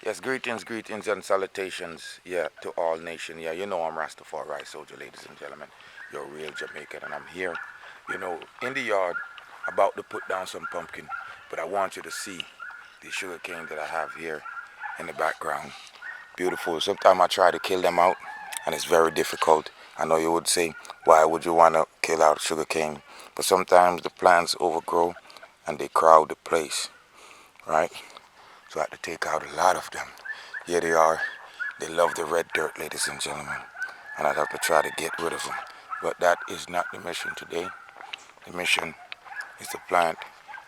Yes, greetings and salutations, yeah, to all nation. Yeah, you know I'm Rastafari soldier, ladies and gentlemen. You're a real Jamaican, and I'm here, in the yard, about to put down some pumpkin. But I want you to see the sugar cane that I have here in the background. Beautiful. Sometimes I try to kill them out, and it's very difficult. I know you would say, why would you want to kill out sugar cane? But sometimes the plants overgrow, and they crowd the place, right? So I had to take out a lot of them. Here they are. They love the red dirt, ladies and gentlemen. And I'd have to try to get rid of them. But that is not the mission today. The mission is to plant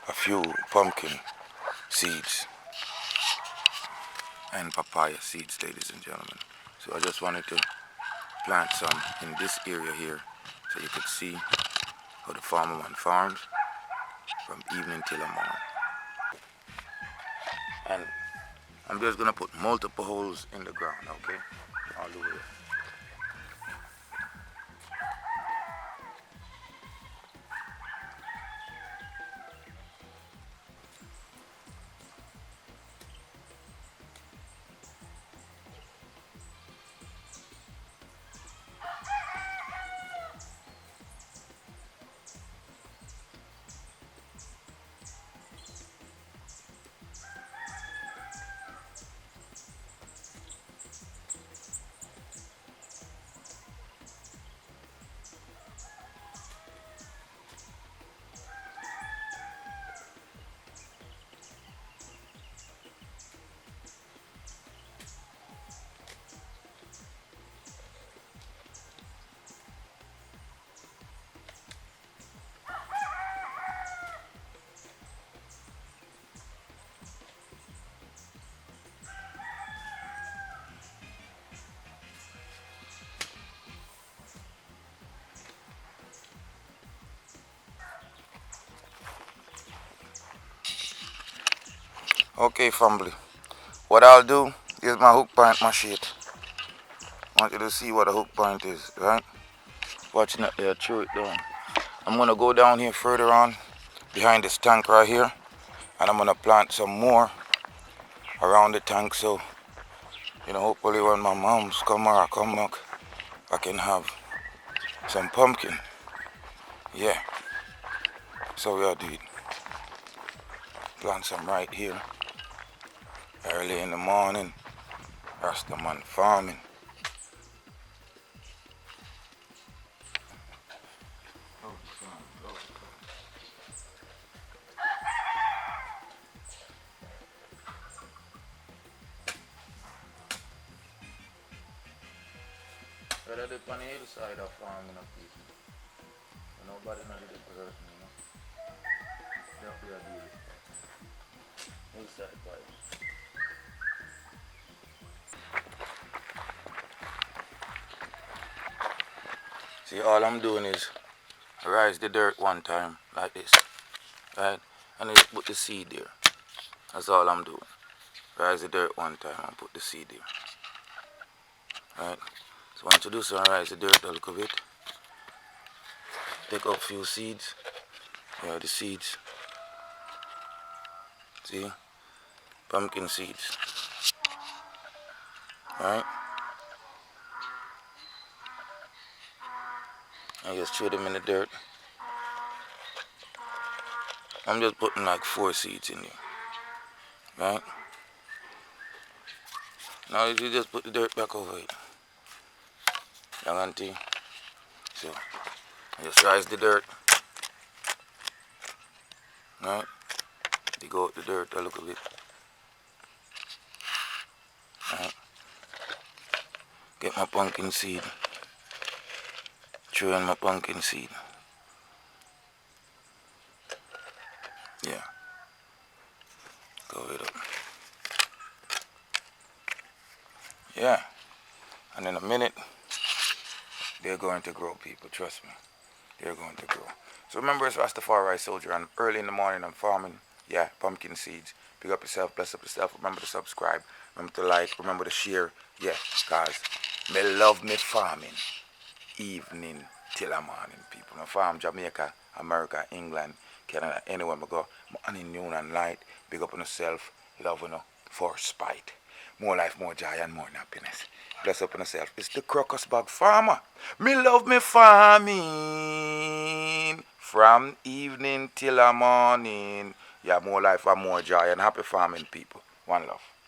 a few pumpkin seeds and papaya seeds, ladies and gentlemen. So I just wanted to plant some in this area here so you could see how the farmer man farms from evening till the morning. And I'm just gonna put multiple holes in the ground, okay? All the way. Okay, family. What I'll do is my hook point, my shit. I want you to see what a hook point is, right? Watching it there, throw it down. I'm gonna go down here further on, behind this tank right here, and I'm gonna plant some more around the tank so, hopefully when my moms come or I come back, I can have some pumpkin. Yeah, so we'll do it. Plant some right here, early in the morning, Rastaman farming. Whether they on the hillside of farming of people. Nobody knows the person, That's what I do. Hillside vibes. See, all I'm doing is rise the dirt one time, like this, right? And then put the seed there. That's all I'm doing. Rise the dirt one time and put the seed there. Right? So once you do so, rise the dirt a little bit. Take out a few seeds. Yeah, the seeds. See? Pumpkin seeds. Right? I just throw them in the dirt. I'm just putting like 4 seeds in there. Right? Now you just put the dirt back over it. Young auntie. So I just rise the dirt. Right? Dig out the dirt a little bit. Right? Get my pumpkin seed. Throw in my pumpkin seed. Yeah. Cover it up. Yeah. And in a minute, they're going to grow, people. Trust me. They're going to grow. So remember, it's Rastafari soldier. And early in the morning, I'm farming. Yeah, pumpkin seeds. Pick up yourself, bless up yourself. Remember to subscribe. Remember to like. Remember to share. Yeah, guys. Me love me farming. Evening till the morning, people. I farm Jamaica, America, England, Canada, anywhere I go. Morning, noon, and night. Big up on yourself. Love, for spite. More life, more joy, and more happiness. Bless up on yourself. It's the Crocus Bag Farmer. Me love me farming from evening till the morning. Yeah, more life and more joy and happy farming, people. One love.